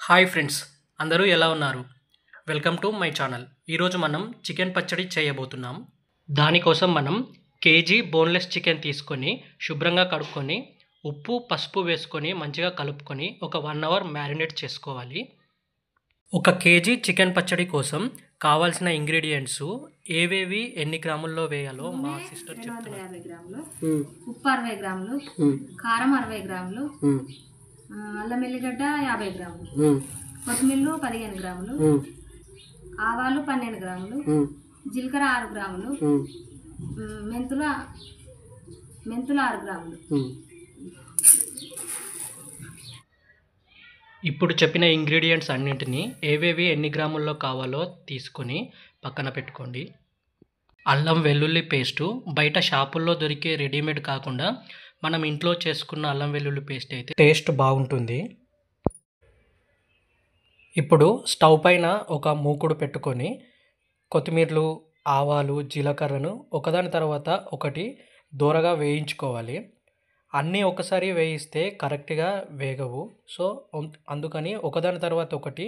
Hi friends, అందరూ ఎలా ఉన్నారు? Welcome to my channel. ఈరోజు మనం చికెన్ పచ్చడి చేయబోతున్నాం. దానికోసం మనం కేజీ బోన్లెస్ చికెన్ తీసుకొని శుభ్రంగా కడుక్కొని ఉప్పు పసుపు వేసుకొని మంచిగా కలుపుకొని ఒక 1 అవర్ మ్యారినేట్ చేసుకోవాలి. ఒక కేజీ చికెన్ పచ్చడి కోసం కావాల్సిన ఇంగ్రీడియంట్స్ ఏవేవి ఎన్ని గ్రాముల్లో వేయాలో మా సిస్టర్ చెప్తున్నారు. 250 గ్రాములు ఉప్పు 60 గ్రాములు కారం 60 గ్రాములు అల్లం ఎల్లిగడ్డ 50 గ్రాములు కొత్తిమీర 15 గ్రాములు ఆవాలు 12 గ్రాములు జీలకర్ర 6 గ్రాములు మెంతులు 6 గ్రాములు. ఇప్పుడు చెప్పిన ఇంగ్రీడియంట్స్ అన్నింటినీ ఏవేవి ఎన్ని గ్రాముల్లో కావాలో తీసుకొని పక్కన పెట్టుకోండి. అల్లం వెల్లుల్లి పేస్టు బయట షాపుల్లో దొరికే రెడీమేడ్ కాకుండా మనం ఇంట్లో చేసుకున్న అల్లం వెల్లుల్లి పేస్ట్ అయితే టేస్ట్ బాగుంటుంది. ఇప్పుడు స్టవ్ పైన ఒక మూకుడు పెట్టుకొని కొత్తిమీరలు ఆవాలు జీలకర్రను ఒకదాని తర్వాత ఒకటి దోరగా వేయించుకోవాలి. అన్నీ ఒకసారి వేయిస్తే కరెక్ట్గా వేగవు. సో అందుకని ఒకదాని తర్వాత ఒకటి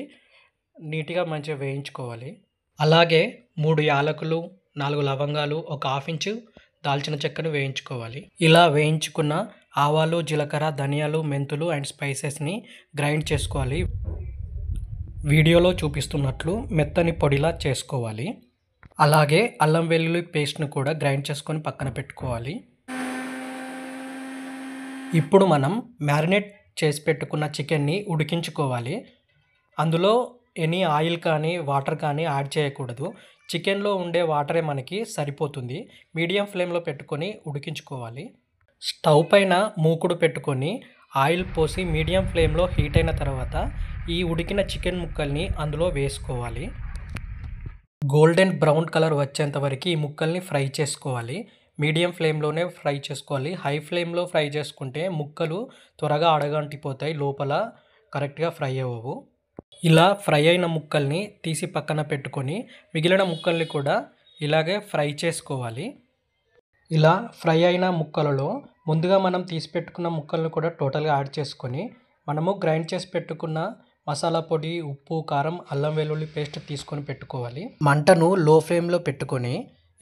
నీట్గా మంచిగా వేయించుకోవాలి. అలాగే 3 యాలకులు 4 లవంగాలు ఒక హాఫ్ ఇంచు దాల్చిన చెక్కను వేయించుకోవాలి. ఇలా వేయించుకున్న ఆవాలు జీలకర్ర ధనియాలు మెంతులు అండ్ స్పైసెస్ని గ్రైండ్ చేసుకోవాలి. వీడియోలో చూపిస్తున్నట్లు మెత్తని పొడిలా చేసుకోవాలి. అలాగే అల్లం వెల్లుల్లి పేస్ట్ను కూడా గ్రైండ్ చేసుకొని పక్కన పెట్టుకోవాలి. ఇప్పుడు మనం మ్యారినేట్ చేసి పెట్టుకున్న చికెన్ని ఉడికించుకోవాలి. అందులో ఎనీ ఆయిల్ కానీ వాటర్ కానీ యాడ్ చేయకూడదు. చికెన్లో ఉండే వాటరే మనకి సరిపోతుంది. మీడియం ఫ్లేమ్లో పెట్టుకొని ఉడికించుకోవాలి. స్టవ్ పైన మూకుడు పెట్టుకొని ఆయిల్ పోసి మీడియం ఫ్లేమ్లో హీట్ అయిన తర్వాత ఈ ఉడికిన చికెన్ ముక్కల్ని అందులో వేసుకోవాలి. గోల్డెన్ బ్రౌన్ కలర్ వచ్చేంత వరకు ఈ ముక్కల్ని ఫ్రై చేసుకోవాలి. మీడియం ఫ్లేమ్లోనే ఫ్రై చేసుకోవాలి. హై ఫ్లేమ్లో ఫ్రై చేసుకుంటే ముక్కలు త్వరగా అడగంటిపోతాయి, లోపల కరెక్ట్గా ఫ్రై అవ్వవు. ఇలా ఫ్రై అయిన ముక్కల్ని తీసి పక్కన పెట్టుకొని మిగిలిన ముక్కల్ని కూడా ఇలాగే ఫ్రై చేసుకోవాలి. ఇలా ఫ్రై అయిన ముక్కలలో ముందుగా మనం తీసి పెట్టుకున్న ముక్కలను కూడా టోటల్గా యాడ్ చేసుకొని మనము గ్రైండ్ చేసి పెట్టుకున్న మసాలా పొడి ఉప్పు కారం అల్లం వెల్లుల్లి పేస్ట్ తీసుకొని పెట్టుకోవాలి. మంటను లో ఫ్లేమ్లో పెట్టుకొని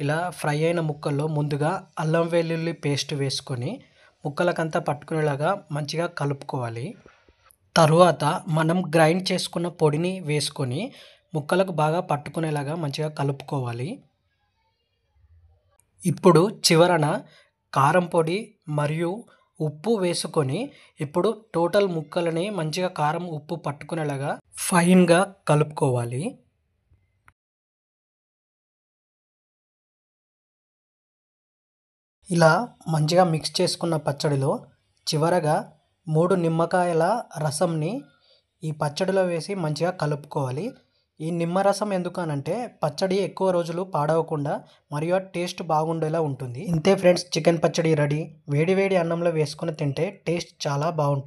ఇలా ఫ్రై అయిన ముక్కల్లో ముందుగా అల్లం వెల్లుల్లి పేస్ట్ వేసుకొని ముక్కలకంతా పట్టుకునేలాగా మంచిగా కలుపుకోవాలి. తరువాత మనం గ్రైండ్ చేసుకున్న పొడిని వేసుకొని ముక్కలకు బాగా పట్టుకునేలాగా మంచిగా కలుపుకోవాలి. ఇప్పుడు చివరన కారం పొడి మరియు ఉప్పు వేసుకొని ఇప్పుడు టోటల్ ముక్కలని మంచిగా కారం ఉప్పు పట్టుకునేలాగా ఫైన్గా కలుపుకోవాలి. ఇలా మంచిగా మిక్స్ చేసుకున్న పచ్చడిలో చివరగా 3 నిమ్మకాయల రసంని ఈ పచ్చడిలో వేసి మంచిగా కలుపుకోవాలి. ఈ నిమ్మరసం ఎందుకనంటే పచ్చడి ఎక్కువ రోజులు పాడవకుండా మరియు టేస్ట్ బాగుండేలా ఉంటుంది. ఇంతే ఫ్రెండ్స్, చికెన్ పచ్చడి రెడీ. వేడి వేడి అన్నంలో వేసుకొని తింటే టేస్ట్ చాలా బాగుంటుంది.